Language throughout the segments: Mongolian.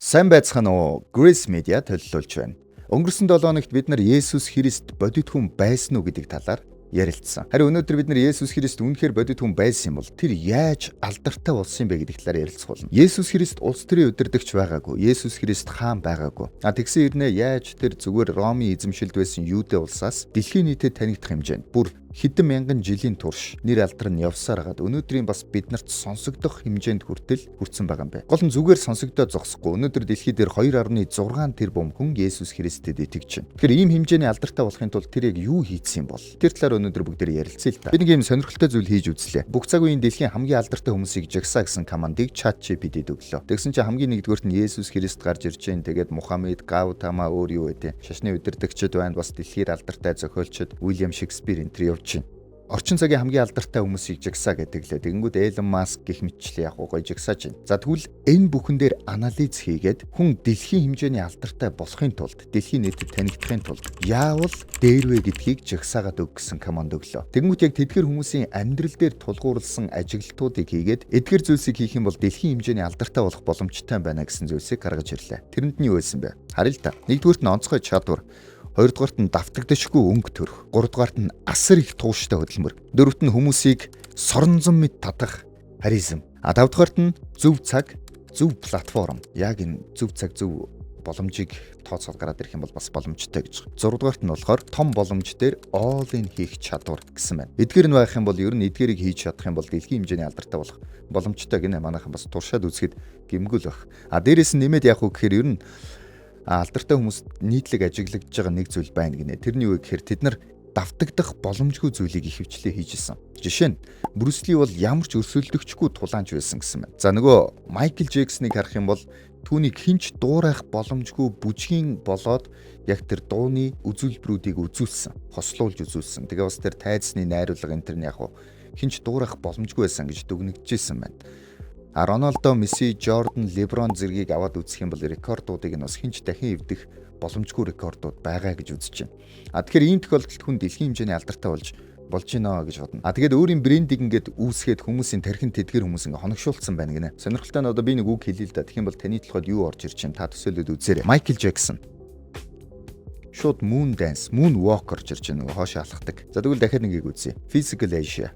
Сайн байцгаана уу? Grace Media төлөвлөж байна. Өнгөрсөн 7 хоногт бид нар Есүс Христ бодит хүн байсан уу гэдэг талаар ярилцсан. Харин өнөөдөр бид нар Есүс Христ үнэхээр бодит хүн байсан юм бол тэр яаж алдартай болсон юм бэ гэдэг талаар ярилцах болно. Есүс Христ улс төрийн удирдагч байгаагүй. Есүс Христ хаан байгаагүй. Тэгсэн хэрнээ яаж тэр зүгээр Ромын эзэмшилд байсан Юудэ улсаас дэлхийн нийтэд танигдах хэмжээнд бүр хэдэн мянган жилийн турш нэр алдар нь явсаар хагаад өнөөдрийн бас биднэрт сонсогдох хэмжээнд хүртэл хүрсэн байгаа юм байна. Гол нь зүгээр сонсогдоод зогсохгүй. Өнөөдөр дэлхий дээр 2.6 тэрбум хүн Есүс Христэд итгэж байна. Тэгэхээр ийм хэмжээний алдартай болохын тулд тэр яг юу хийсэн юм бол? Тэр талаар өнөөдөр бүгдээр ярилцъя л та. Би нэг юм сонирхолтой зүйл хийж үзлээ. Бүх цаг үеийн дэлхийн хамгийн алдартай хүмүүсийг жагсаа гэсэн командыг ChatGPT-д өглөө. Тэгсэн чинь хамгийн нэгдүгüүрт нь Есүс Христ гарч ирж байна. Тэгээд Мухаммед, Гаутама өөр юу вэ? Шашны удирдагчид байна. Бас дэлхийд алдартай зохиолчид Уильям Шекспир энэ төр явж байна. Орчин цагийн хамгийн алдартай хүмүүсийг жагсаа гэдэг лээ. Тэгэнгүүт Элон Маск гэх мэтчлээ яг гоё жагсааж байна. За тэгвэл энэ бүхэн дээр анализ хийгээд хүн дэлхийн хэмжээний алдартай болохын тулд, дэлхийн нийтэд танигдахын тулд яавал дээр вэ гэдгийг жагсаагаад өг гэсэн команд өглөө. Тэгэнгүүт яг тэдгэр хүмүүсийн амьдрал дээр тулгуурласан ажиглалтуудыг хийгээд эдгэр зүйлсийг хийх юм бол дэлхийн хэмжээний алдартай болох боломжтой байна гэсэн зүйлсийг гаргаж ирлээ. Тэрэнд нь юу байсан бэ? Харъя л та. Нэгдүгüүрт нь онцгой чадвар. Хоёрдугаарт нь давтагдашгүй өнгө төрх. Гуравдугаарт нь асар их тууштай хөдөлмөр. Дөрөвт нь хүмүүсийг соронзон мэд татах харизм. Тавдугаарт нь зөв цаг, зөв платформ. Яг энэ зөв цаг, зөв боломжийг тооцоод гараад ирэх юм бол бас боломжтой гэж. 6дугаарт нь болохоор том боломж дээр all in хийх чадвар гэсэн байна. Эдгээр нь байх юм бол ер нь эдгээрийг хийж чадах юм бол дэлхийн хэмжээний алдартай болох боломжтой гинэ манайхан бас туршаад үзэхэд гэмгүүл байх. Дээрээс нь нэмээд яах вэ гэхээр ер нь алдартай хүмүүст нийтлэг ажиглагдж байгаа нэг зүйл байна гинэ. Тэрний юу гэхээр тэд нар давтагдах боломжгүй зүйлийг их хвчлээ хийжсэн. Жишээ нь Брюс Ли бол ямар ч өрсөлдөгчгүй тулаанч байсан гэсэн байна. За нөгөө Майкл Джексоныг харах юм бол түүнийг хинч дуурайх боломжгүй бүжгийн болоод яг тэр дууны үзүүлбэрүүдийг үзүүлсэн, хослуулж үзүүлсэн. Тэгээ бас тэр тайзны найруулга энэ төр нь яг хинч дуурайх боломжгүй байсан гэж дүгнэгдэжсэн байна. Роналдо, Месси, Жордан, Леброн зэргийг аваад үзэх юм бол рекордуудыг нь бас хинч дахин эвдэх боломжгүй рекордууд байгаа гэж үзэж байна. Тэгэхээр ийм тохиолдолд хүн дэлхийн хэмжээний алдартай болж гинэ гэж бодно. Тэгээд өөрийн брендийг ингээд үүсгээд хүмүүсийн тархин тэдгэр хүмүүс ингээд хоногшуулсан байна гинэ. Сонирхолтой нь одоо би нэг үг хэлье л да. Тэгэх юм бол таны толгойд юу орж ирж байна? Та төсөөлөд үзээрэй. Майкл Джексон шууд moon dance, moon walk орж ирж байна. Хоошоо алхдаг. За тэгвэл дахиад нэгийг үзье. Physical Asia.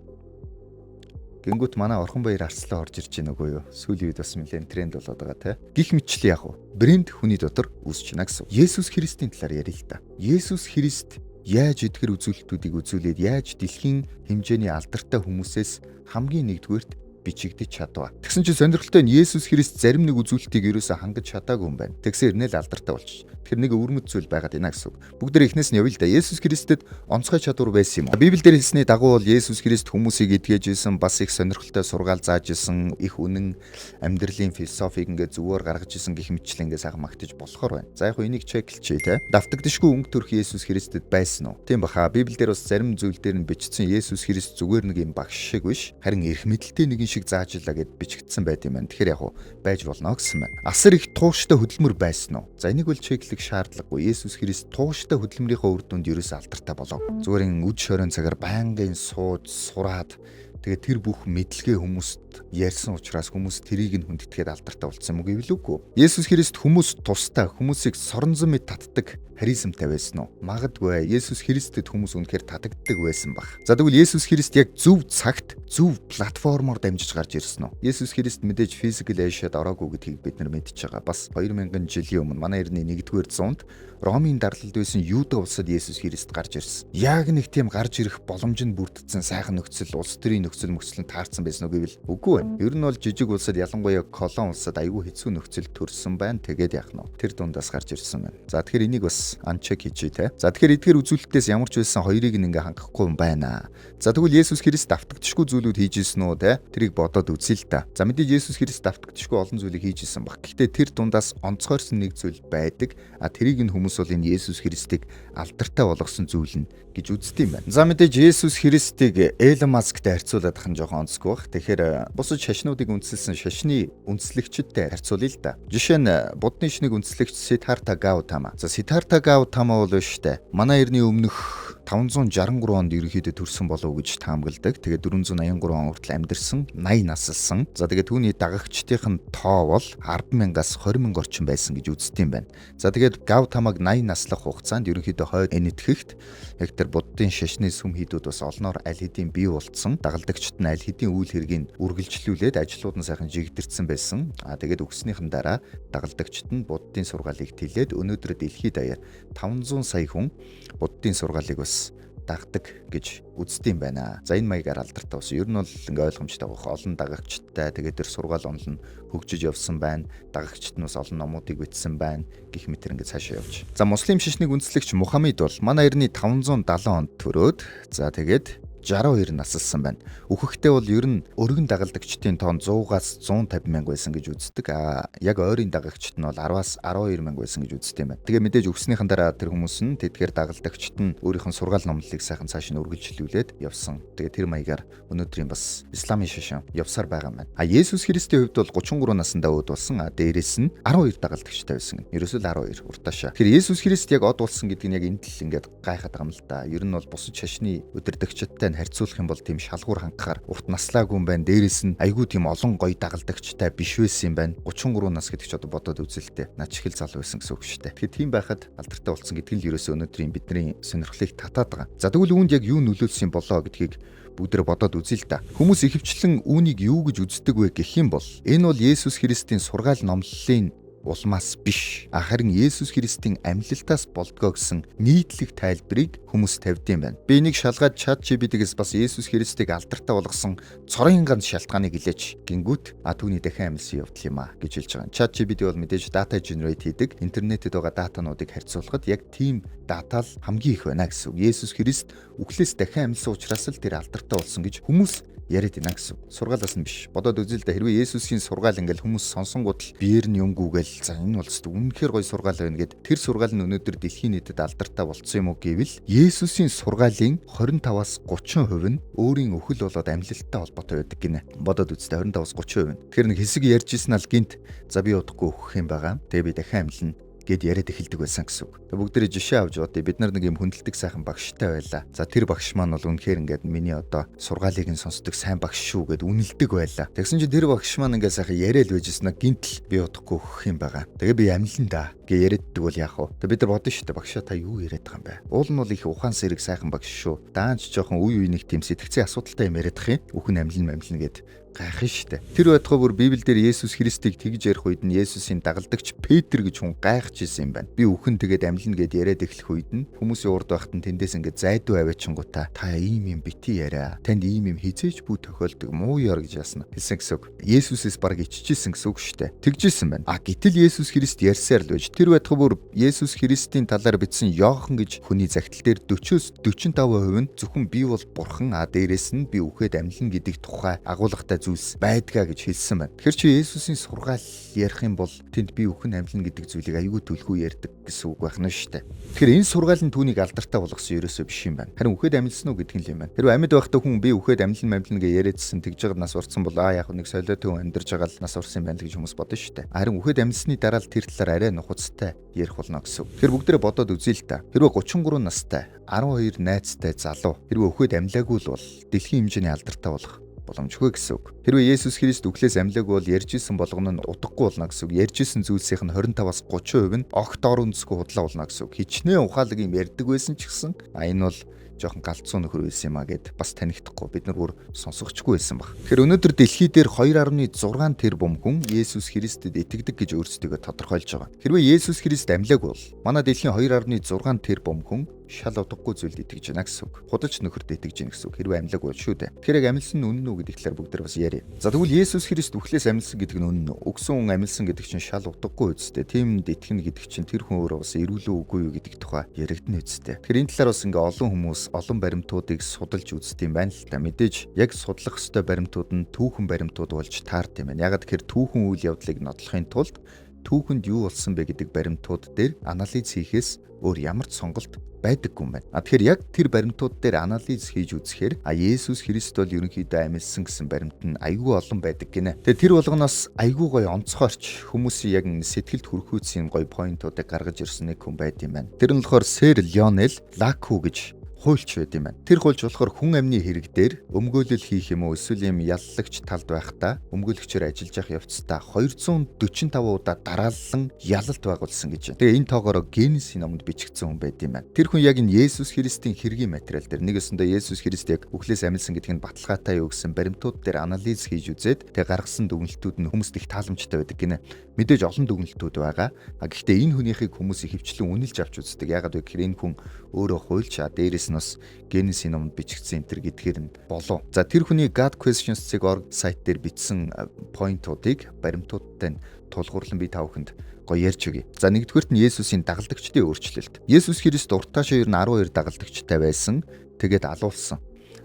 Гингүүт манай Орхон Баяр арслаа орж ирж байна үгүй юу? Сүүлийн үед бас нэлээд тренд болоод байгаа те. Гих мэтчлээ яг уу. Брэнд хүний дотор үүсэж байна гэсэн. Есүс Христийн талаар ярил л та. Есүс Христ яаж эдгэр үзүүлэлтүүдийг үзүүлээд яаж дэлхийн хэмжээний алдартай хүмүүсээс хамгийн нэгдүгээрт бичигдэж чадваа. Тэгсэн чинь сонирхолтой нь Есүс Христ зарим нэг үзүүлэлтийг ерөөсө хангаж чадаагүй юм байна. Тэгсэн хэрнээ л алдартай болчих. Тэгэхээр нэг өвөрмөц зүйл байгаад байна гэсэн үг. Бүгд эхнээс нь явъя л да. Есүс Христэд онцгой чадвар байсан юм уу? Библиэлд хэлсний дагуу бол Есүс Христ хүмүүсийг эдгэж исэн, бас их сонирхолтой сургаал зааж исэн, их үнэн амьдралын философиг ингээд зүгээр гаргаж исэн гэх мэтчлэн ингээд сайхан магтаж болохоор байна. За яг энийг чеклчээ те. Давтагдашгүй өнгө төрх Есүс Христэд байсан уу? Тийм баха. Библиэлд бас зарим зүйл дээр нь бичсэн Есүс Христ зүгээр нэг юм багш шиг биш. Харин эрх мэдэлтэй нэгэн шиг заажлаа гэд бичигдсэн байт юм байна. Тэгэхээр яг байж болно гэсэн байна. Асар их тууштай хөдөлмөр байсан уу? За энийг бол чеклэх шаардлагагүй. Есүс Христ тууштай хөдөлмөрийнхөө үр дүнд ерөөсөө алдартай болов. Зүгээр ин үд шорон цагаар байнгын сууж сураад тэгээ тэр бүх мэдлэгээ хүмүүст ярьсан учраас хүмүүс тэрийг нь хүндэтгээд алдартай болсон юм уу гэвэл үгүй. Есүс Христ хүмүүс тустай хүмүүсийг соронзон мэд татдаг харизмтай байсан уу? Магадгүй. Есүс Христэд хүмүүс үнэхээр татагддаг байсан баг. За тэгвэл Есүс Христ яг зөв цагт зөв платформоор дамжиж гарч ирсэн үү? Есүс Христ мэдээж Physical Asia-д ороогүй гэдгийг бид нар мэдж байгаа. Бас 2000 жилийн өмнө манай эртний 1-р зуунд Ромын дарлалд байсан Юудэ улсад Есүс Христ гарч ирсэн. Яг нэг тийм гарч ирэх боломж нь бүрдсэн сайхан нөхцөл, улс төрийн нөхцөл мөксөлөнд таарсан байсан уу гэвэл үгүй байна. Ер нь бол жижиг улсад ялангуяа колон улсад айгүй хэцүү нөхцөл төрсөн байна. Тэгээд яах нь тэр дундаас гарч ирсэн байна. За тэгэхээр энийг бас анчек хийжээ те. За тэгэхээр эдгээр үзүүлэлтээс ямар ч байсан хоёрыг ингээ хангахгүй юм байна. За тэгвэл Есүс Христ давтагдшгүй зүйлүүд хийжсэн үү те? Тэрийг бодоод үзье л та. За мэдээж Есүс Христ давтагдшгүй олон зүйлийг хийжсэн баг. Гэхдээ тэр дундаас онцгойрсон нэг зүйл байдаг. Тэрийг нь хүмүүс бол энэ Есүс Христийг алдартай болгосон зүйл нь гэж үздэг юм байна. За мэдээж Есүс Христийг Элон Масктай харьцуулаад ах нь жоохон онцгүй баг. Тэгэхээр бусад шашнуудыг үндэслэсэн шашны үндэслэгчдтэй харьцуулъя л да. Жишээ нь будны шнийг үндэслэгч Сиддхартха Гаутама. За Сиддхартха Гаутама бол шүү дээ. Манай эртний өмнөх 563 онд ерөнхийдөө төрсөн болов уу гэж таамагладаг. Тэгээд 483 он хүртэл амьдарсан, 80 наслсан. За тэгээд түүний дагагчдын тоо бол 10,000-аас 20,000 орчим байсан гэж үздэг юм байна. За тэгээд Гаутамаг 80 наслах хугацаанд ерөнхийдөө хойд энэтхэхт яг тэр буддын шашны сүм хийдүүд бас олноор аль хэдийн бий болцсон. Дагалдагчид нь аль хэдийн үйл хэргийг үргэлжлүүлээд ажлууд нь сайхан жигдэрсэн байсан. Тэгээд өгснийхэн дараа дагалдагчид нь буддын сургаалыг тэлээд өнөөдөр дэлхийд даяар 500 сая хүн буддын сургаалыг бас дагдаг гэж үздэг юм байна. За энэ маягаар алдартай болсон. Ер нь бол ингээ ойлгомжтой байх. Олон дагагчтай тэгээд тэр сургаал онол нь хөгжиж явсан байна. Дагагчид нь бас олон номуудыг бичсэн байна. Гэх мэтэр ингээ цаашаа явж. За муслим шашныг үндэслэгч Мухаммед бол манай эртний 570 онд төрөөд за тэгээд 62 наслсан байна. Үхэхдээ бол ер нь өргөн дагалдагчдын тоон 100-аас 150 мянга байсан гэж үздэг. Яг ойрын дагагчид нь бол 10-аас 12 мянга байсан гэж үздэг юм байна. Тэгээ мэдээж өгснийхэн дараа тэр хүмүүс нь тэдгээр дагалдагчид нь өөрийнх нь сургаал номлолыг сайхан цааш нь үргэлжлүүлээд явсан. Тэгээ тэр маягаар өнөөдрийн бас исламын шашин явсаар байгаа юм байна. Есүс Христийн хувьд бол 33 наснда өөд болсон. Дээрээс нь 12 дагалдагчтай байсан. Ерөөсөө л 12 уртаашаа. Тэгэхээр Есүс Христ яг од болсон гэдэг нь яг энэ л ингээд гайхаад байгаа юм л да. Ер нь бол бусад шашны удирдагчдтай харьцуулах юм бол тийм шалгуур хангахаар урт наслаагүй юм байна. Дээрээс нь айгүй тийм олон гоё дагалдагчтай биш байсан юм байна. 33 нас гэдэг ч одоо бодоод үзэлтэй. Над чихэл зал байсан гэсэн үг шүү дээ. Тэгэхээр тийм байхад алдартай болсон гэдэг нь ерөөсөө өнөөдрийн бидний сонирхлыг татаад байгаа. За тэгвэл үүнд яг юу нөлөөлсөн болоо гэдгийг бүгдээ бодоод үзье л да. Хүмүүс ихэвчлэн үүнийг юу гэж үздэг вэ гэх юм бол энэ бол Есүс Христийн сургаал номлолын улмаас биш. Харин Есүс Христийн амьлалтаас болдгоо гэсэн нийтлэг тайлбарыг хүмүүс тавьдсан байна. Би энийг шалгаад ChatGPT-гээс бас Есүс Христийг алдартай болгосон цорын ганц шалтгааныг хэлээч гингүүт түүний дахин амьлсан явдал юм а гэж хэлж байгаа. ChatGPT бол мэдээж data generate хийдэг. Интернетэд байгаа датануудыг харьцуулахад яг тийм дата л хамгийн их байна гэсэн үг. Есүс Христ үхлээс дахин амьлсан учраас л тэр алдартай болсон гэж хүмүүс яриад байна гэсэн. Сургаалаас нь биш. Бодоод үзэл да хэрвээ Есүсийн сургаал ингээл хүмүүс сонсонгууд л биер нь юмгүйгээл за энэ бол зөв үнэхээр гоё сургаал байна гэд тэр сургаал нь өнөөдөр дэлхийн нийтэд алдартай болцсон юм уу гэвэл Есүсийн сургаалын 25-аас 30% нь өөрийн өхөл болоод амьлалттай холбоотой байдаг гинэ. Бодоод үзтээ 25-аас 30%. Тэгэхээр нэг хэсэг ярьжсэн ал гинт за би удахгүй өөхөх юм байгаа. Тэгээ би дахин амьлна гэд яриад эхэлдэг байсан гэсэн үг. Тэгээ бүгдээрээ жишээ авч бодъё. Бид нар нэг юм хүндэлдэг сайхан багштай байлаа. За тэр багш маань бол үнэхээр ингээд миний одоо сургаалыг нь сонсдог сайн багш шүү гэд үнэлдэг байлаа. Тэгсэн чинь тэр багш маань ингээд сайхан яриад байжсэн гинтл би удахгүй өгөх юм байгаа. Тэгээ би амьлна да гэ яриаддаг бол яах вэ? Тэгээ бид нар бодно шүү дээ. Багшаа та юу яриад байгаа юм бэ? Уул нь бол их ухаан сэрэг сайхан багш шүү. Даанч жоохон үе нэг тийм сэтгцийн асуудалтай юм яриадах юм. Үхэн амьлна гэд гайхах штэ. Тэр байтугай бүр Библиэлд Есүс Христийг тэгж ярих үед нь Есүсийн дагалдагч Петр гэж хүн гайхаж ирсэн юм байна. Би үхэн тэгээд амьлна гэд яриад эхлэх үед нь хүмүүсийн урд байхад нь тэндээс ингээд зайдуу аваачингуудаа та ийм юм бити яриа. Танд ийм юм хизээж бүү тохиолдог муу ёр гэж ясна. Хэлсэн гэсэн үг. Есүсээс баг иччихсэн гэсэн үг штэ. Тэгжсэн байна. Гэтэл Есүс Христ ярьсаар л байж. Тэр байтугай бүр Есүс Христийн талаар бичсэн Иохан гэж хүний захидал дээр 40-45% нь зөвхөн би бол бурхан дээрээс нь би үхээд амьлна гэдэг тухай агуулгатай зүйлс байдгаа гэж хэлсэн байна. Тэгэхээр чи Есүсийн сургаал ярих юм бол тэнд би үхэн амьлна гэдэг зүйлийг аягүй төлхөө ярьдаг гэсэн үг байх нь шүү дээ. Тэгэхээр энэ сургаал нь түүнийг алдартай болгосон ерөөсөө биш юм байна. Харин үхээд амьлсан уу гэдэг нь л юм байна. Хэрвээ амьд байхдаа хүн би үхээд амьлна гэж яриадсэн тэгж байгаа нас урцсан бол яг нэг солиотой хүн амьдарч байгаа л нас урсан юм байна гэж хүмүүс бодно шүү дээ. Харин үхээд амьлсны дараа л тэр талаар арай нухацтай ярих болно гэсэн үг. Тэгэхээр бүгдээрээ бодоод үзье л та. Хэрвээ 33 настай 12 найзтай залуу хэрвээ үхээд амьлаагүй л бол дэлхийн хэмжээний алдартай болох боломжгүй гэсэн үг. Хэрвээ Есүс Христ үхлээс амьлаагүй бол ярьжсэн болгоно нь удахгүй болно гэсэн үг. Ярьжсэн зүйлсийн 25-аас 30% нь огт ор үндэсгүй худлаа болно гэсэн үг. Хичнээн ухаалаг юм ярьдаг байсан ч гэсэн энэ бол жоохон галзуу нөхөр байсан юм гэд бас танихдахгүй бид нар бүр сонсогчгүй байсан баг. Тэгэхээр өнөөдөр дэлхий дээр 2.6 тэрбум хүн Есүс Христэд итгэдэг гэж өөрсдөө тодорхойлж байгаа. Хэрвээ Есүс Христ амьлаагүй бол манай дэлхийн 2.6 тэрбум хүн шал удахгүй зүйлд итгэж байна гэсэн үг. Худалч нөхөрт итгэж байна гэсэн үг. Хэрвээ амьлаагүй бол шүү дээ. Тэгэхээр яг амьлсан нь үнэн үү гэдэг талаар бүгд бас яриа. За тэгвэл Есүс Христ үхлээс амьлсан гэдэг нь үнэн үү? Өгсөн хүн амьлсан гэдэг чинь шал удахгүй үсттэй. Тиймд итгэнэ гэдэг чинь тэр хүн өөрөө бас эрүүлээ үгүй юу гэдэг тухай яригдана үсттэй. Тэгэхээр энэ талаар бас ингээ олон хүмүүс олон баримтуудыг судалж үздэг юм байна л та. Мэдээж яг судлах ёстой баримтууд нь түүхэн баримтууд болж таард юм байна. Ягаад тэгэхээр түүхэн үйл явдлыг нотлохын тулд түүхэнд юу болсон бэ гэдэг баримтууд дээр анализ хийхээс өөр ямар ч сонголт байдаггүй юм байна. Тэгэхээр яг тэр баримтууд дээр анализ хийж үзэхээр Есүс Христ бол ерөнхийдөө амьлсан гэсэн баримт нь айгүй олон байдаг гинэ. Тэгээ тэр болгоноос айгүй гоё онцгойрч хүмүүсийн яг сэтгэлд хүрхүүцийн гоё поинтуудыг гаргаж ирсэн нэг хүн байд юм байна. Тэр нь болохоор Сэр Лионел Лаку гэж хуульч байд юм байна. Тэр хуульч болохоор хүн амны хэрэг дээр өмгөөлөл хийх юм уу эсвэл юм яллагч талд байхдаа өмгөөлөгчөөр ажиллаж явах явцдаа 245 удаа дараалан ялалт байгуулсан гэж байна. Тэгээ энэ тоогоор Генесийн номонд бичигдсэн хүн байд юм байна. Тэр хүн яг энэ Есүс Христийн хэргийн материал дээр нэг өсөндөө Есүс Христ яг үхлээс амьдсан гэдгийг нь баталгаатай юу гэсэн баримтууд дээр анализ хийж үзээд тэгээ гаргасан дүгнэлтүүд нь хүмүүст их тааламжтай байдаг гинэ. Мэдээж олон дүгнэлтүүд байгаа. Гэхдээ энэ хүнийхийг хүмүүс ихэвчлэн үнэлж авч үздэг. Яагаад вэ гэхээр энэ хүн өөрөө хуульч, дээрээс нь бас Генесийн номонд бичигдсэн энэ төр гэдгээр нь болов. За тэр хүний godquestions.org сайт дээр бичсэн поинтуудыг баримтуудтай тулгуурлан би та бүхэнд гоё ярьж өгье. За нэгдүгürt нь Есүсийн дагалдагчдын өөрчлөлт. Есүс Христ уртаашаа ер нь 12 дагалдагчтай байсан. Тэгээд алуулсан.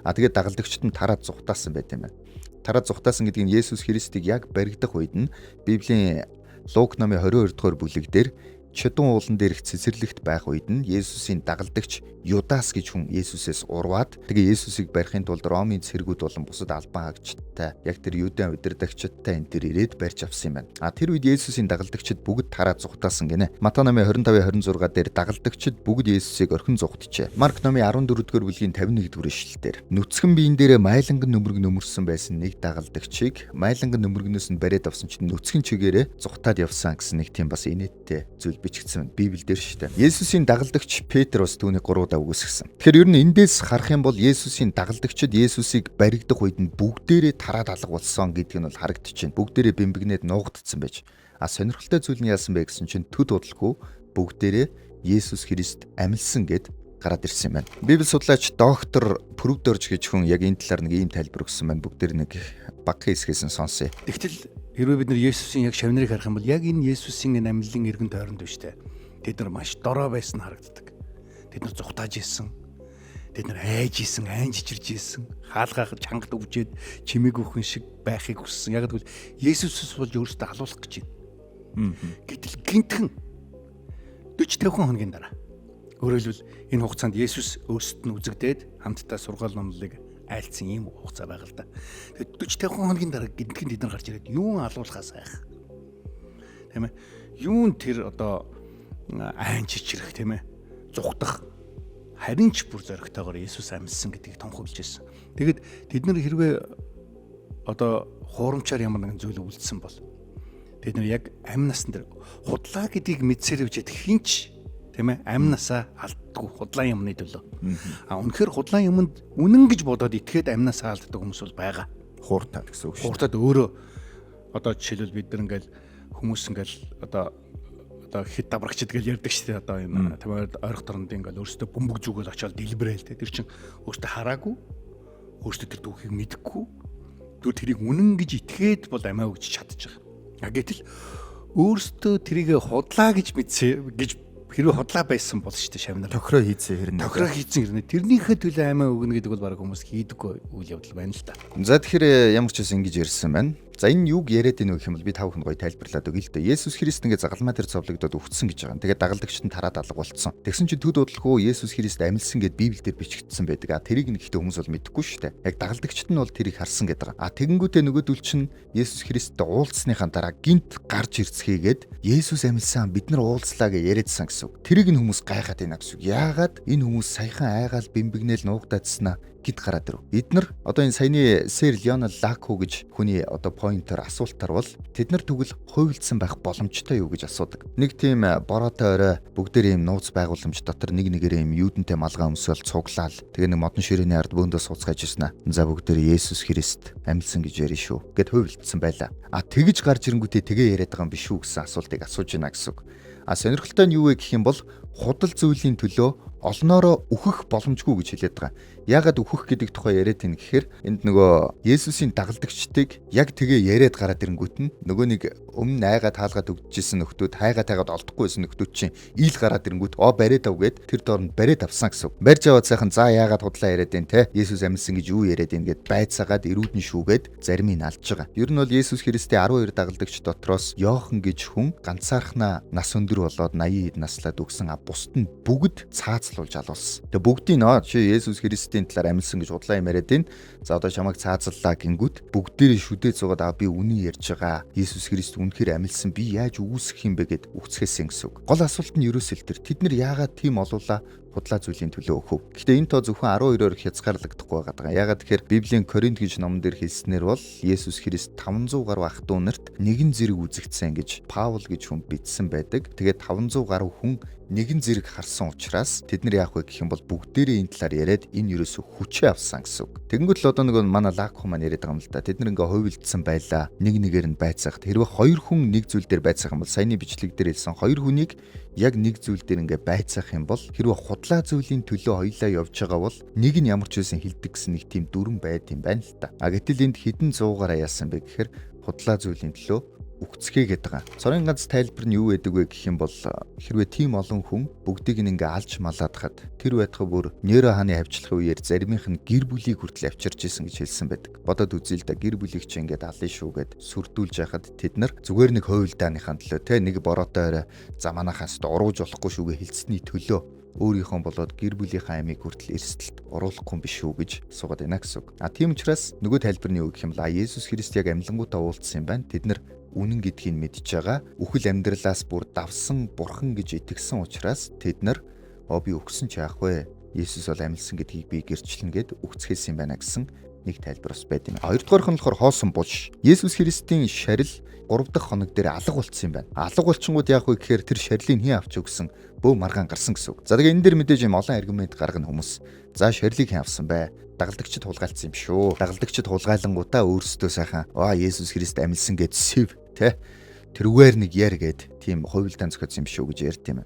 Тэгээд дагалдагчд нь тараад зүхтаасан байт юм байна. Тараад зүхтаасан гэдэг нь Есүс Христийг яг баригдах үед нь Библийн Лук номын 22 дугаар бүлэг дээр чудун уулан дээрх цэцэрлэгт байх үед нь Есүсийн дагалдагч Юдас гэж хүн Есүсээс урваад тэгээ Есүсийг барихын тулд Ромын цэргүүд болон бусад албан хаагчдтай яг тэр Юдэн удирдагчдтай энэ төр ирээд барьж авсан юм байна. Тэр үед Есүсийн дагалдагчид бүгд тараад зүхтаасан гинэ. Матай номын 25-26 дээр дагалдагчид бүгд Есүсийг орхин зүхтжээ. Марк номын 14 дугаар бүлгийн 51 дугаар ишлэлээр нүцгэн биен дээрээ майланган нөмрөг нөмөрсөн байсан нэг дагалдагчийг майланган нөмрөгнөөс нь бариад авсан чинь нүцгэн чигээрээ зүхтаад явсан гэсэн нэг тийм бас инээдтэй зүйл бичигдсэн Библиэлд шүү дээ. Есүсийн дагалдагч Петр бас түүний 3 удаа үгүйсгэсэн. Тэгэхээр ер нь эндээс харах юм бол Есүсийн дагалдагчид Есүсийг баригдах үед нь бүгдээрээ тараад алга болсон гэдг нь бол харагдчихэв. Бүгдээрээ бэмбэгнээд нуугдсан байж. Сонирхолтой зүйл нь яасан бэ гэсэн чинь төд удалгүй бүгдээрээ Есүс Христ амьлсан гэд гараад ирсэн юм байна. Библи судлаач доктор Прүдорж гэж хүн яг энэ талаар нэг ийм тайлбар өгсөн байна. Бүгдээр нэг багахан хэсгээс нь сонсъё. Тэгтэл хэрвээ бид нар Есүсийн яг шавнарыг харах юм бол яг энэ Есүсийн энэ амьлын эргэн тойронд биш үү? Тэд нар маш дорой байсан харагддаг. Тэд нар зүхтааж исэн. Тэд нар айж исэн, айн жижирж исэн. Хаалгаах чангад өвжээд чимээг өхөн шиг байхыг хүссэн. Яг гэвэл Есүсээс болж өөрөөсөө алуулах гэж байна. Гэтэл гинтхэн 40-50 хоногийн дараа. Өөрөөр хэлбэл энэ хугацаанд Есүс өөрсдөд нь үзэгдээд хамтдаа сургаал номлолыг айлцсан ийм хугацаа байгаа л да. Тэгээд 40-50 хоногийн дараа гинтхэн тэд нар гарч ирээд юун алуулахаас айх. Тийм ээ. Юун тэр одоо айн чичрэх тийм ээ. Зүхтах харин ч бүр зоригтойгоор Есүс амьдсан гэдгийг тунхаглаж ирсэн. Тэгэд тэд нар хэрвээ одоо хуурамчаар ямар нэгэн зүйл үлдсэн бол тэд нар яг амь насн дээр худлаа гэдгийг мэдсээр үжид хинч тийм ээ амь насаа алддаггүй худлаа юмны төлөө. Үнэхээр худлаа юмд үнэн гэж бодоод итгээд амь насаа алддаг хүмүүс бол байгаа. Хууртаа гэсэн үг шүү. Хууртаад өөрөө одоо жишээлбэл бид нар ингээл хүмүүс ингээл одоо хит даврагчд гэж ярьдаг шүү дээ. Одоо энэ тийм ойрох дорнд ингээл өөрөөсөө бөмбөг зүгэл очиод дэлбэрээл тэ. Тэр чин өөртөө хараагүй. Өөртөө тэр дүүхийг мэдэхгүй. Тэрийг үнэн гэж итгээд бол амиа өгч чадчих. Гэтэл өөртөө тэрийг худлаа гэж мэдсэн гэж хэрвээ худлаа байсан бол шүү дээ шавнар. Тохироо хийцэн хэрнээ. Тохироо хийцэн хэрнээ. Тэрнийхээ төлөө амиа өгнө гэдэг бол баг хүмүүс хийдэггүй үйл явдал байна л да. За тэгэхээр ямар ч байсан ингэж ярьсан байна. За энэ юуг яриад ийнө гэх юм бол би тав хүн гоё тайлбарлаад өгье л дээ. Есүс Христ ингээ загалмай дээр цовлогдоод өгцсөн гэж байгаа. Тэгээд дагалдагчд нь тараад алга болцсон. Тэгсэн чинь төд удалгүй Есүс Христ амьлсан гэд Библиэлд бичигдсэн байдаг. Тэрийг нь ихтэй хүмүүс бол мэдэхгүй шүү дээ. Яг дагалдагчд нь бол тэрийг харсан гэдэг. Тэгэнгүүтээ нөгөөдөл чинь Есүс Христтэй уулзсныхаа дараа гинт гарч ирцгээгээд Есүс амьлсан бид нар уулзлаа гэж яриадсан гэсэн үг. Тэрийг нь хүмүүс гайхаад байна гэсэн үг. Яагаад энэ хүмүүс саяхан айгаал бэмбэгнээл нуугдаадснаа гид гараад ирв. Эднэр одоо энэ саяны Сэр Леонел Лако гэж хүний одоо поинтер асуултаар бол тэд нар тэгвэл хуйлдсан байх боломжтой юу гэж асуудаг. Нэг тийм бороотой орой бүгдээр ийм нууц байгууламж дотор нэг нэгээр ийм юудэнтэй малгай өмсөөл цуглаал. Тэгээ нэг модон ширээний ард бөөндөө сууцгааж ирсэн аа. За бүгдээр Есүс Христ амьдсан гэж ярина шүү гэд хуйлдсан байлаа. Тэгж гарч ирэнгүүтээ тэгээ яриад байгаа юм биш үү гэсэн асуултыг асууж байна гэсэн үг. Сонирхолтой нь юу вэ гэх юм бол худал зүйлийн төлөө олноороо үхэх боломжгүй гэж хэлээд байгаа. Яагаад үхэх гэдэг тухай яриад байна гэхээр энд нөгөө Есүсийн дагалдагчдыг яг тэгээ яриад гараад ирэнгүүт нь нөгөө нэг өмнө айгаад хаалгаад өгдөжсэн нөхдүүд хайгаад олдохгүй байсан нөхдүүд чинь ийл гараад ирэнгүүт бариад авгээд тэр доорнд бариад авсан гэсэн. Барьж аваад сайхан за яагаад худлаа яриад байна те Есүс амьдсан гэж юу яриад байна гэд байцаагаад эрүүдэн шүүгээд зарим нь алж байгаа. Ер нь бол Есүс Христийн 12 дагалдагч дотроос Йохан гэж хүн ганцаархнаа нас өндөр болоод 80 хэд наслаад өгсөн бусд нь бүгд цаацлуулж алуулсан. Тэгээ бүгдийн чи Есүс Христийн талаар амьдсан гэж худлаа юм яриад байна. За одоо чамайг цаацлаа гингүүд бүгдээрээ шүдээ зугаад би үнэн ярьж байгаа. Есүс Христ үнэхээр амьдсан би яаж үүсэх юм бэ гэд үгцгээсэн гэсэн үг. Гол асуулт нь ерөөсөө л тэр тэд нар яагаад тийм олуулаа худлаа зүйлийн төлөө өгөв. Гэхдээ энэ тоо зөвхөн 12-оор хязгаарлагдахгүй байгаа. Яагаад гэхээр Библийн Коринт гэж номон дээр хэлснээр бол Есүс Христ 500 гаруй ах トゥ нарт нэгэн зэрэг үзэгдсэн гэж Паул гэж хүн бичсэн байдаг. Тэгээд 500 гаруй хүн нэгэн зэрэг харсан учраас тэд нар яах вэ гэх юм бол бүгдээрээ энэ талаар яриад энэ ерөөсө хүчээ авсан гэсэн үг. Тэгэнгүүт л одоо нэг манай лаак хүмүүс яриад байгаа юм л да. Тэд нар ингээ хувилдсан байлаа. Нэг нэгээр нь байцаахт хэрвээ хоёр хүн нэг зүйл дээр байцаах юм бол саяны бичлэг дээр хэлсэн хоёр хүнийг яг нэг зүйл дээр ингээ байцаах юм бол хэрвээ худлаа зүйлийн төлөө хоёлаа явж байгаа бол нэг нь ямар ч байсан хилдэг гэсэн нэг тийм дүрэн байд юм байна л та. Гэтэл энд хэдэн 100-аараа яасан бэ гэхээр худлаа зүйлийн төлөө үгцгээ гэдэг байгаа. Цорын ганц тайлбар нь юу байдаг вэ гэх юм бол хэрвээ тийм олон хүн бүгдийг ингээ алж малаад хад тэр байтугай бүр Нейро хааны хавчлахын үеэр заримынх нь гэр бүлийг хүртэл авчирч исэн гэж хэлсэн байдаг. Бодоод үзье л да, гэр бүлийг чи ингээ алын шүүгээд сүрдүүлж яхад тэд нар зүгээр нэг хувилдааныхаа төлөө те нэг бороотой за манахаас урууж болохгүй шүүгээ хэлсний төлөө өөрийнхөө болоод гэр бүлийнхаа амийг хүртэл эрсдэлд оруулахгүй юм биш үү гэж суугаад байна гэсэн үг. Тийм учраас нөгөө тайлбар нь юу гэх юм бол Есүс Христ яг амьлангуудаа уулзсан юм байна. Тэд нар үнэн гэдгийг мэдж байгаа. Үхэл амьдралаас бүр давсан бурхан гэж итгэсэн учраас тэд нар би өгсөн ч яах вэ? Есүс бол амьлсан гэдгийг би гэрчлэн гэд үгцхээс юм байна гэсэн нэг тайлбар бас байд юм. Хоёрдугаарх нь болохоор хоосон булш. Есүс Христийн шарил 3 дахь хоног дээр алга болцсон юм байна. Алга болчингууд яах вэ гэхээр тэр шарилыг хэн авч өгсөн? Бөө маргаан гарсан гэсэн үг. За тэгээ энэ дэр мэдээж юм олон аргумент гаргана хүмүүс. За шарилыг хэн авсан бэ? Дагалдагчид хулгайлцсан юм шүү. Дагалдагчид хулгайлангуудаа өөрсдөө сайхан Есүс Христ амьлсан гэд сэв тэ тэрүүгээр нэг яар гээд тийм хувилдаан зохиосон юм шүү гэж ярьд юм.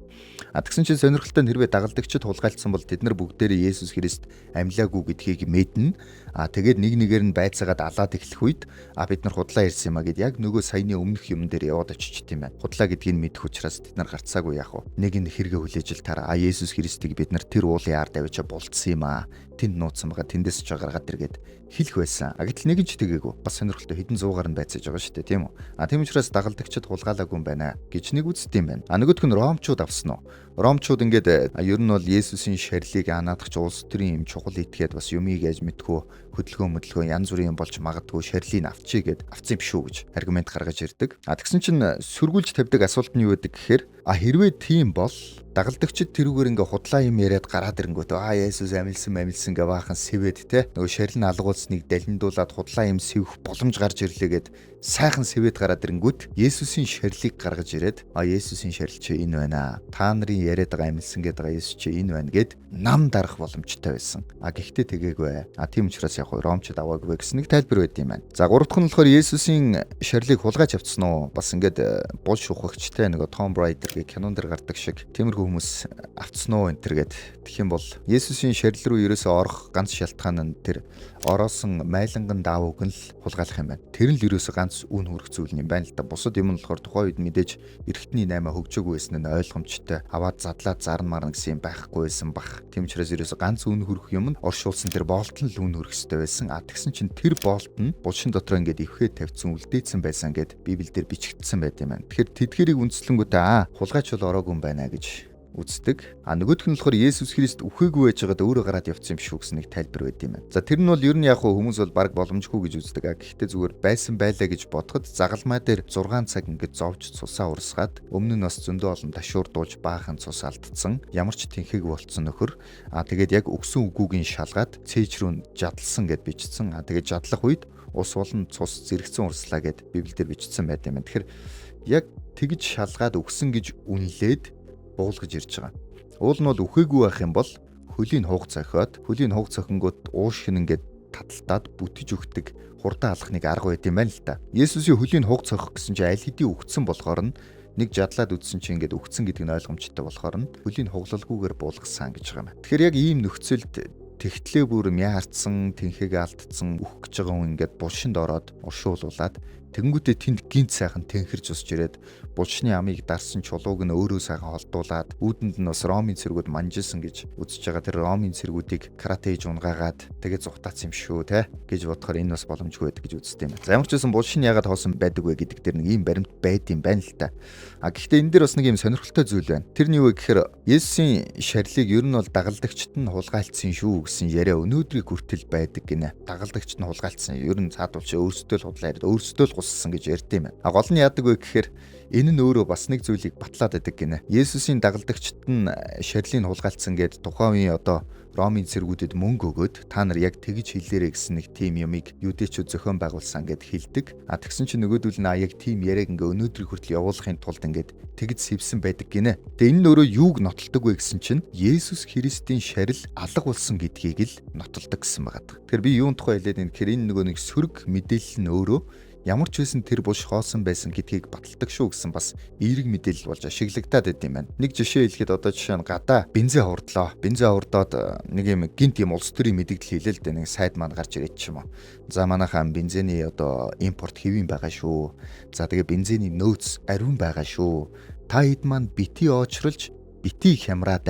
Тэгсэн чинь сонирхолтой нь хэрвээ дагалдагчид хулгайлцсан бол тэд нар бүгдээрээ Есүс Христ амьлаагүй гэдгийг мэднэ. Тэгээд нэг нэгээр нь байцаагаад алаад эхлэх үед бид нар худлаа ирсэн юм а гэд яг нөгөө саяны өмнөх юм дээр яваад очиж тийм байна. Худлаа гэдгийг мэдэх учраас тэд нар гарцаагүй яах вэ? Нэг нь хэрэгэ хүлээж л тараа. Есүс Христийг бид нар тэр уулын ард авчиж болцсон юм а. Тэнд нууцсан байгаа тэндээс ч гаргаад иргээд хэлэх байсан. Гэтэл нэг нь ч тэгээгүй. Бас сонирхолтой хэдэн 100-аар нь байцааж байгаа шүү дээ, тийм үү? Тийм учраас дагалдагчид хулгаалаагүй юм байна гэж нэг үзт юм байна. Нөгөөх нь ромчууд авсан уу? Ромчууд ингээд ер нь бол Есүсийн шарилыг наадах ч улс төрийн юм чухал итгээд бас юмыг яаж мэдхүү хөдөлгөөн янз бүрийн болж магадгүй шарилыг авчий гэд авцсан юм шүү гэж аргумент гаргаж ирдэг. Тэгсэн чинь сөргүүлж тавьдаг асуулт нь юу байдаг гэхээр хэрвээ тийм бол дагалдагчид тэрүүгээр ингээ худлаа юм яриад гараад ирэнгүүт Есүс амьлсан гэ баахан сэвэд те нөгөө шарил нь алгуулсныг далиндуулаад худлаа юм сэвэх боломж гарч ирлээгээд сайхан сэвэд гараад ирэнгүүт Есүсийн шарилыг гаргаж ирээд Есүсийн шарил чи энэ байна. Та нарын яриад байгаа амьлсан гэдэг Есүс чи энэ байна гэд нам дарах боломжтой байсан. Гэхдээ тэгээгүй. Тийм учраас яг ромчууд аваагүй гэсэн нэг тайлбар байд юм байна. За 3 дахь нь болохоор Есүсийн шарилыг хулгайч авцсан уу? Бас ингээд бул шухагчтай нөгөө Том Брайдер гэх кинон дэр гардаг шиг тиймэрхүү хүмүүс авцсан уу энэ төр гэд тэгэх юм бол Есүсийн шарил руу ерөөсөө орох ганц шалтгаан нь тэр ороосон майланган даавууг нь л хулгайлах юм байна. Тэр нь л ерөөсөө ганц үн хүрэх зүйл юм байна л да. Бусад юм нь болохоор тухайн үед мэдээж эргэтний 8 хөгжөөгүй байсан нь ойлгомжтой. Аваад задлаад зарна марна гэсэн юм байхгүй байсан бах. Тийм учраас ерөөсөө ганц үн хүрэх юм нь оршуулсан тэр болт нь л үн хүрэх ёстой байсан. Тэгсэн чинь тэр болт нь булшин дотор ингээд ивхээ тавьсан үлдээсэн байсан гэд Библиэлд бичигдсэн байт юм байна. Тэгэхээр тэдгэрийг үндэслэнгүүтээ хулгайч бол ороогүй юм байна гэж үздэг. Нөгөөх нь болохоор Есүс Христ үхээгүй байж байгаад өөрөө гараад явцсан юм шүү гэсэн нэг тайлбар байд юм байна. За тэр нь бол ер нь яг хүмүүс бол баг боломжгүй гэж үздэг. Гэхдээ зүгээр байсан байлаа гэж бодоход загалмай дээр 6 цаг ингээд зовж цусаа урсгаад өмнө нь бас зөндөө олон ташуурдуулж баахан цус алдсан. Ямар ч тэнхэг болцсон нөхөр. Тэгээд яг өгсөн үгүүгийн шалгаад цээж рүү жадалсан гэд бичсэн. Тэгээд жадлах үед ус болон цус зэрэгцэн урслаа гэд Библиэлд бичсэн байт юм байна. Тэгэхээр яг тэгж шалгаад өгсөн гэж үнэлээд буулгаж ирж байгаа. Уул нь бол үхээгүй байх юм бол хөлийн хууг цохиод хөлийн хууг цохингууд ууш хин ингээд таталтаад бүтгэж өгдөг хурдан алхахныг арга байт юм байна л да. Есүсийн хөлийн хууг цохих гэсэн чинь аль хэдийн үхсэн болохоор нэг жадлаад үтсэн чинь ингээд үхсэн гэдэг нь ойлгомжтой болохоор хөлийн хуглалгүйгээр буулгасан гэж байгаа юм. Тэгэхээр яг ийм нөхцөлд тэгтлээ бүр мяарцсан, тэнхэг алдсан, үхэх гэж байгаа хүн ингээд булшинд ороод уршуулуулаад тэгэнгүүтээ тэнд гинт сайхан тэнхэрж усж ирээд булшны амыг дарсан чулууг нь өөрөө сайхан холдуулаад үүдэнд нь бас ромын цэргүүд манжилсан гэж үзэж байгаа. Тэр ромын цэргүүдийг каратэж унгаагаад тэгээ зүхтаацсан юм шүү те гэж бодохоор энэ бас боломжгүй байдаг гэж үздэг юм. За ямар ч байсан булшин ягаад хоосон байдаг вэ гэдэг дээр нэг ийм баримт байд юм байна л та. Гэхдээ энэ дээр бас нэг ийм сонирхолтой зүйл байна. Тэр нь юу вэ гэхээр Есүсийн шарилыг ер нь бол дагалдагчид нь хулгайлцсан шүү гэсэн яриа өнөөдрийг хүртэл байдаг гинэ. Дагалдагчид нь хулгайлцсан. Ер нь цаадуулч өөрсдөө л худлаа яриад өөрсдөө л туссан гэж ярьд юм байна. Гол нь яадаг вэ гэхээр энэ нь өөрөө бас нэг зүйлийг батлаад байдаг гинэ. Есүсийн дагалдагчид нь шарилыг хулгайлцсан гэд тухайн үеийн Ромын цэргүүдэд мөнгө өгөөд та нар яг тэгж хэлээрэй гэсэн нэг тим юмыг юудэчүүд зохион байгуулсан гэд хэлдэг. Тэгсэн чинь нөгөөдөл нь яг тим яриаг ингээ өнөөдрийг хүртэл явуулахын тулд ингээд тэгж сэвсэн байдаг гинэ. Тэгээ энэ нь өөрөө юуг нотолдог вэ гэсэн чинь Есүс Христийн шарил алга болсон гэдгийг л нотолдог гэсэн байгаа. Тэгэхээр би юун тухай хэлээд энэ гэхээр энэ нөгөө нэг сөрөг мэдээлэл нь өөрөө ямар ч байсан тэр буш хоосон байсан гэдгийг баталдаг шүү гэсэн бас эерэг мэдээлэл болж ашиглагдаад байд юм байна. Нэг жишээ хэлэхэд жишээ нь гадаа бензин хурдлаа. Бензин хурдаад нэг юм гинт юм улс төрийн мэдээлэл хэлээ л дээ, нэг сайд маань гарч ирээд ч юм уу. За манайхаа бензиний импорт хэвэн байгаа шүү. За тэгээ бензиний нөөц ариун байгаа шүү. Та хэд маань бити очролж бити хямраад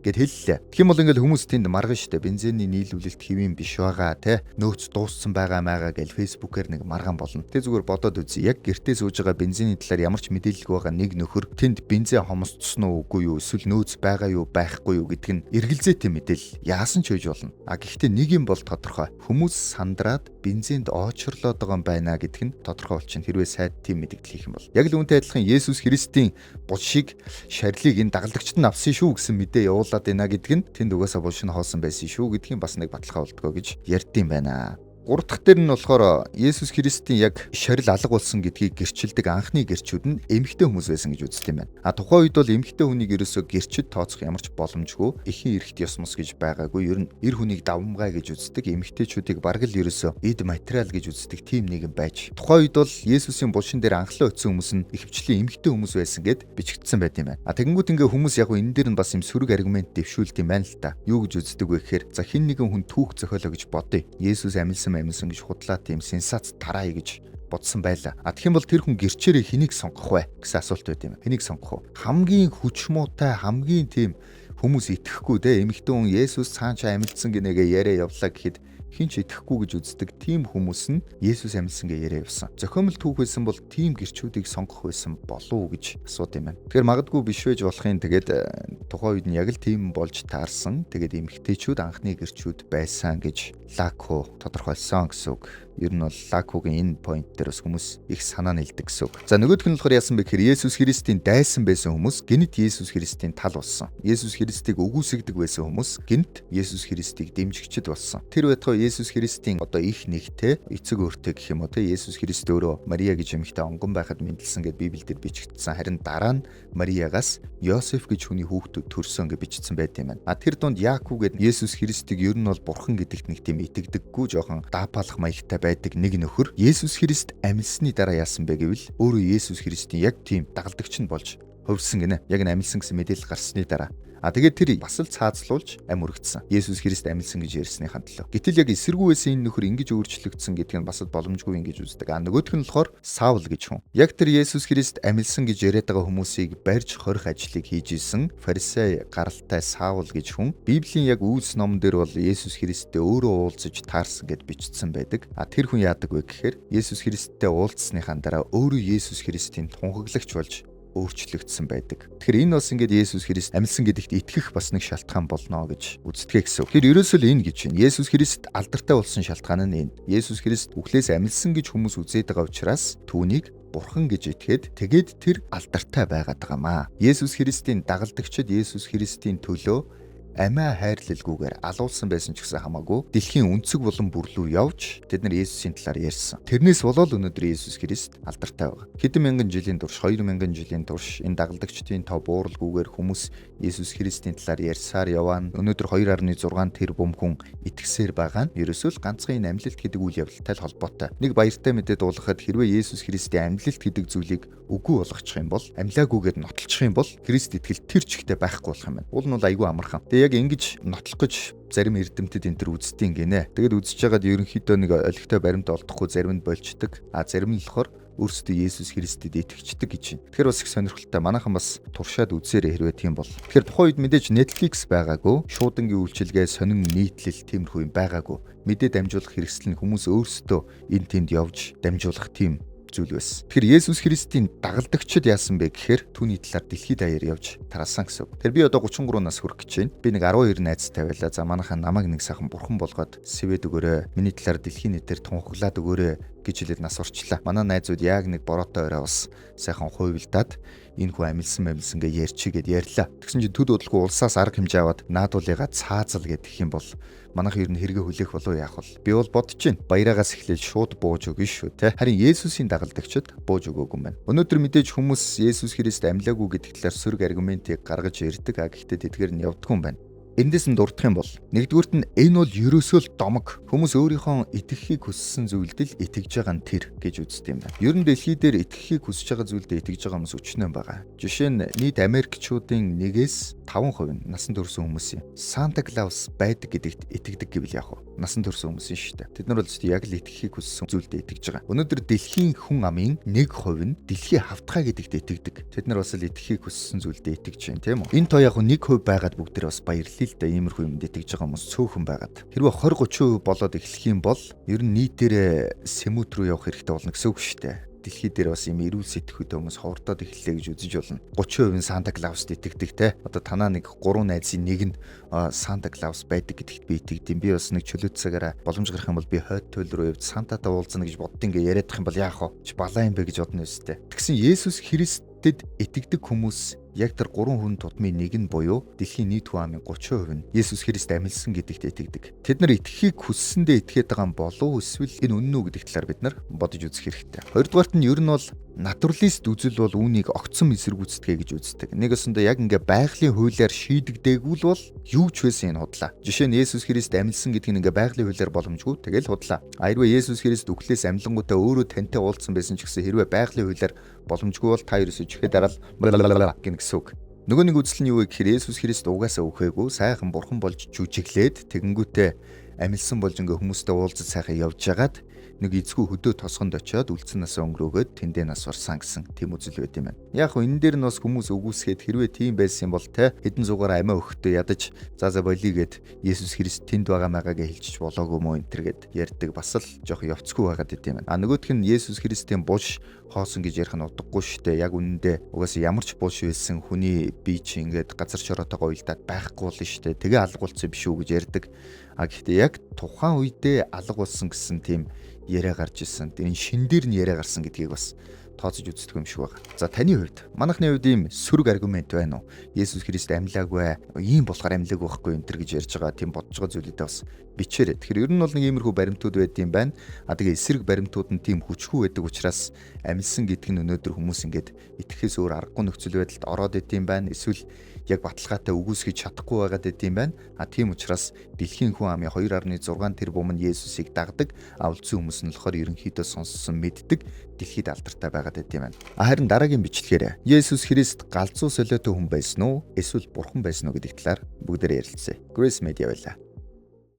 гэд хэллээ. Тэгэх юм бол ингээл хүмүүс тэнд марган штэ бензиний нийлүүлэлт хэвэн биш байгаа те нөөц дууссан байгаа гэж фэйсбүүкээр нэг марган болно. Тэ зүгээр бодоод үзье. Яг гэртээ сууж байгаа бензиний талаар ямар ч мэдээлэл байгаа нэг нөхөр тэнд бензин хомсцсон уу үгүй юу, эсвэл нөөц байгаа юу байхгүй юу гэдг нь эргэлзээтэй мэдээлэл яасан ч үеж болно. Гэхдээ нэг юм бол тодорхой. Хүмүүс сандраад бензинд очрлоод байгаа юм байна гэдг нь тодорхой болчихно. Хэрвээ сайд тийм мэдээлэл хийх юм бол. Яг л үүнтэй адилхан Есүс Христийн булшиг шарилыг энэ дагалдагчид нь авсан шүү гэсэн мэдээ явуулаад байна гэдг нь тэнд угаасаа булшин хоосон байсан шүү гэдгийг бас нэг баталгаа болдгоо гэж ярьдсан байна. Гурав дахь дээр нь болохоор Есүс Христийн яг шарил алга болсон гэдгийг гэрчилдэг анхны гэрчүүд нь эмэгтэй хүмүүс байсан гэж үздэг юм байна. Тухайн үед бол эмэгтэй хүнийг ерөөсөө гэрчид тооцох ямар ч боломжгүй, эхийн эрхт ёс мос гэж байгаагүй. Ер нь эр хүнийг давмгай гэж үздэг, эмэгтэйчүүдийг бараг л ерөөсөө эд материал гэж үздэг тийм нэгэн байж. Тухайн үед бол Есүсийн булшин дээр анхлаа өтсөн хүмүүс нь ихэвчлэн эмэгтэй хүмүүс байсан гэд бичигдсэн байт юм байна. Тэгэнгүүт ингээ хүмүүс яг энэ дээр нь бас юм сөрөг аргумент дэвшүүлт юм байна л та. Юу гэж үздэг вэ гэхээр за хин нэгэн хүн түүх зохиолоо гэж бодъё. Есүс амьсан гэж худлаа тийм сенсац тараа гэж бодсон байлаа. Тэгэх юм бол тэр хүн гэрчээрээ хэнийг сонгох вэ гэсэн асуулт байт юм. Хэнийг сонгох вэ? Хамгийн хүчмуутай, хамгийн тийм хүмүүс итгэхгүй дээ. Эмэгтэй хүн Есүс цаанчаа амьдсан гинэгээ яриа явлаа гэхэд хин ч итгэхгүй гэж үздэг тийм хүмүүс нь Есүс амьдсан гэж яриа явсан. Зохиомл түүх байсан бол тийм гэрчүүдийг сонгох байсан болов уу гэж асууд юм байна. Тэгэхээр магадгүй биш байж болохын тэгээд тухайн үед нь яг л тийм болж таарсан. Тэгээд эмэгтэйчүүд анхны гэрчүүд байсан гэж Лако тодорхойлсон гэсэн үг. Ер нь бол Лакогийн энэ point дээр бас хүмүүс их санаа нийлдэг гэсэн үг. За нөгөөх нь болохоор яасан бэ гэхээр Есүс Христийн дайсан байсан хүмүүс гинт Есүс Христийн тал болсон. Есүс Христийг үгүйсгдэг байсан хүмүүс гинт Есүс Христийг дэмжигчд болсон. Тэр байтугай Есүс Христийн их нэгтэй эцэг өөртөө гэх юм уу те Есүс Христ өөрөө Мария гэж эмэгтэй онгон байхад мэндэлсэн гэд Библиэлд бичигдсэн. Харин дараа нь Мариягаас Йосеф гэж хүний хүүхдүүд төрсөн гэж бичигдсэн байт юм байна. Тэр дунд Яаков гэд Есүс Христийг ер нь бол бурхан гэдэгт нэг тийм итгэдэггүй жоохон даапалах маягтай байдаг нэг нөхөр Есүс Христ амьлсны дараа яасан бэ гэвэл өөрөө Есүс Христийн яг тийм дагалдагч нь болж хувьсан гинэ. Яг нь амьлсан гэсэн мэдээлэл гарсны дараа. Тэгээд тэр бас л цаазлуулж ам өргөцсөн. Есүс Христ амьлсан гэж ярьсныхаа төлөө. Гэтэл яг эсэргүү байсан энэ нөхөр ингэж өөрчлөгдсөн гэдг нь бас л боломжгүй юм гэж үздэг. Нөгөөх нь болохоор Саул гэж хүн. Яг тэр Есүс Христ амьлсан гэж яриад байгаа хүмүүсийг барьж хорих ажлыг хийж исэн фарисей гаралтай Саул гэж хүн. Библийн яг Үлс номон дээр бол Есүс Христтэй өөрөө уулзаж таарсан гэд бичсэн байдаг. Тэр хүн яадаг вэ гэхээр Есүс Христтэй уулзсныхаа дараа өөрөө Есүс Христийн тунхаглагч болж өөрчлөгдсөн байдаг. Тэгэхээр энэ бас ингээд Есүс Христ амьсан гэдэгт итгэх бас нэг шалтгаан болно гэж үздэг гэсэн. Тэгэхээр ерөөсөө л энэ гэж байна. Есүс Христ алдартай болсон шалтгаан нь энэ. Есүс Христ үхлээс амьсан гэж хүмүүс үзээд байгаа учраас түүнийг бурхан гэж итгээд тэгээд тэр алдартай байгаад байгаамаа. Есүс Христийн дагалдагчид Есүс Христийн төлөө амиа хайрлалгүйгээр алуулсан байсан ч гэсэн хамаагүй дэлхийн өнцөг болон бүрлүү явж тэд нар Есүсийн талаар ярьсан. Тэрнээс болоод өнөөдөр Есүс Христ алдартай байгаа. Хэдэн мянган жилийн турш 2000 жилийн турш энэ дагалдагчдын тав бууралгүйгээр хүмүүс Есүс Христийн талаар ярьсаар яваан. Өнөөдөр 2.6 тэрбум хүн итгэсээр байгаа нь ерөөсөө л ганцхан энэ амьлалт гэдэг үйл явдалтай холбоотой. Нэг баяртай мэдээ дуулгахад хэрвээ Есүс Христийн амьлалт гэдэг зүйлийг үгүй болгочих юм бол амьлаагүйгээр нотолчих юм бол Христ итгэл тэр чигтээ байхгүй болох юм байна. Уул нь бол айгүй амархан. Яг ингэж нотлох гэж зарим эрдэмтэд энэ төр үзтiin гинэ. Тэгэд үзэж байгаад ерөнхийдөө нэг олигтой баримт олдохгүй зарим нь болчдөг. Зарим нь болохоор өөрсдөө Есүс Христэд итгэждэг гэж байна. Тэгэхээр бас их сонирхолтой. Манайхан бас туршаад үзээрэй хэрвээ тийм бол. Тэгэхээр тухайн үед мэдээж Netflix байгаагүй, шуудангийн үйлчилгээ, сонин нийтлэл тиймэрхүү юм байгаагүй. Мэдээ дамжуулах хэрэгсэл нь хүмүүс өөрсдөө энэ тэнд явж дамжуулах тийм зүйл байсан. Тэгэхээр Есүс Христийн дагалдагчид яасан бэ гэхээр түүний талаар дэлхийд даяар явж тараасан гэсэн үг. Тэр би одоо 33 нас хүрэх гэж байна. Би нэг 12 найзтай байлаа. За манайхаа намайг нэг сайхан бурхан болгоод сэвэд өгөөрэй. Миний талаар дэлхийн нийтээр тунхаглаад өгөөрэй гэж хэлээд нас урчлаа. Манай найзууд яг нэг бороотой орой бас сайхан хуйвилдаад энэ хүн амилсан гэ ярьчигээд ярьлаа. Тэгсэн чинь төд удалгүй улсаас арга хэмжээ аваад наадуулыгаа цаазал гэдэг юм бол манайх ер нь хэрэгэ хүлээх болов яах вэ? Би бол бодож байна. Баяраагаас эхлээд шууд бууж өгнө шүү те. Харин Есүсийн дагалдагчид бууж өгөөгүй юм байна. Өнөөдөр мэдээж хүмүүс Есүс Христ амьлаагүй гэдэг талаар сөрөг аргументыг гаргаж ирдэг. Гэхдээ тэдгээр нь явдаггүй юм байна. Эндээс нь дурдах юм бол нэгдүгüүрт нь энэ бол ерөөсөө л домог. Хүмүүс өөрийнхөө итгэхийг хүссэн зүйлдэл итгэж байгаа нь тэр гэж үздэг юм байна. Ер нь дэлхий дээр итгэхийг хүсэж байгаа зүйлдээ итгэж байгаа хүмүүс өчнөө байгаа. Жишээ нь нийт Америкчуудын 1-ээс 5% нь насан турш хүмүүс юм. Санта Клаус байдаг гэдэгт итгэдэг гэвэл яах вэ? Насан турш хүмүүс шүү дээ. Тэд нар бол яг л итгэхийг хүссэн зүйлдээ итгэж байгаа. Өнөөдөр дэлхийн хүн амын 1% нь дэлхий хавтгай гэдэгт итгэдэг. Тэд нар бас л итгэхийг хүссэн зүйлдээ итгэж байна, тийм үү? Энэ тоо яг 1% байгаад бүгд тэр бас баярлалаа л да, иймэрхүү юмд итгэж байгаа хүмүүс цөөхөн байгаад. Хэрвээ 20-30% болоод эхлэх юм бол ер нь нийтээр сэмүүд рүү явах хэрэгтэй болно гэсэн үг шүү дээ. Дэлхий дээр бас юм эрүүл сэтгэхүйтэй хүмүүс ховордоод эхэллээ гэж үзэж болно. 30% нь Санта Клауст итгэдэг те. Одоо танаа нэг 3 найзын нэг нь Санта Клаус байдаг гэдэгт би итгэдэг. Би бас нэг чөлөөт цагаараа боломж гарах юм бол би хойд туйл руу явж Сантатай уулзна гэж бодд ингээ яриадах юм бол яах вэ? Чи балаа юм бэ гэж бодно өстэй. Тэгсэн Есүс Христэд итгэдэг хүмүүс яг тэр 3 хүн тутмын нэг нь буюу дэлхийн нийт хүн амын 30% нь Есүс Христ амилсан гэдэгт итгэдэг. Тэд нар итгэхийг хүссэндээ итгээд байгаа юм болов эсвэл энэ үнэн үү гэдэг талаар бид нар бодож үзэх хэрэгтэй. Хоёрдугаарт нь ер нь бол натуралист үзэл бол үүнийг огцом эсэргүүцдэгэ гэж үздэг. Нэг өсөндөө яг ингээ байгалийн хуулиар шийдэгдээгүй л бол юу ч байсан энэ худлаа. Жишээ нь Есүс Христ амилсан гэдэг нь ингээ байгалийн хуулиар боломжгүй тэгэл худлаа. Хэрвээ Есүс Христ үхлээс амилангуудаа өөрөө тантай уулзсан байсан ч гэсэн хэрвээ байгалийн хуулиар боломжгүй бол та ерөөсөө чихээ дараал гин гэсэн үг. Нөгөө нэг үзэл нь юу вэ гэхээр Есүс Христ угаасаа үхээгүй, сайхан бурхан болж жүжиглээд тэгэнгүүтээ амилсан болж ингээ хүмүүстэй уулзаж сайхан явж байгаад нэг эзгүй хөдөө тосгонд очиод үлдсэн насаа өнгөрөөгөөд тэндээ нас барсан гэсэн тийм үзэл байт юм байна. Яг хөө энэ дээр нь бас хүмүүс өгүүлсгээд хэрвээ тийм байсан бол те хэдэн зугаар амиа өгөхдөө ядаж за болигээд Есүс Христ тэнд байгаа маягаа хэлчих болоогүй мó энэ төр гэд ярьдаг бас л жоох явцгүй байгаад байт юм байна. Нөгөөх нь Есүс Христийн буш хоосон гэж ярих нь утгагүй шүү дээ. Яг үнэндээ угаасаа ямар ч буш байсан хүний бие чи ингээд газар шороотойгоо уйлдаад байхгүй болно шүү дээ. Тэгээ алга болсон биш үү гэж ярьдаг. Гэхдээ яг тухайн үедээ алга болсон гэсэн тийм яриа гарч ирсэн. Энэ шин дээр нь яриа гарсан гэдгийг бас тооцож үздэг юм шиг байна. За таны хувьд манайхны хувьд ийм сөрөг аргумент байна уу? Есүс Христ амьлаагүй, ийм болохоор амьлаагүй байхгүй энэ төр гэж ярьж байгаа тийм бодож байгаа зүйлүүдээ бас бичээрэй. Тэгэхээр ер нь бол нэг иймэрхүү баримтууд байд юм байна. Тэгээ эсрэг баримтууд нь тийм хүчгүй байдаг учраас амьсан гэдэг нь өнөөдөр хүмүүс ингээд итгэхээс өөр аргагүй нөхцөл байдалд ороод идэв юм байна. Эсвэл яг баталгаатай үгүйсгэж чадахгүй байгаад идэв юм байна. Тийм учраас дэлхийн хүн амын 2.6 тэрбум нь Есүсийг дагдаг, үлдсэн хүмүүс нь болохоор ерөнхийдөө сонссон мэддэг, дэлхийд алдартай байгаад идэв юм байна. Харин дараагийн бичлэгээр Есүс Христ галзуу солиотой хүн байсан уу? Эсвэл бурхан байсан уу гэдэг талаар бүгдээрээ ярилцъя. Grace Media байлаа.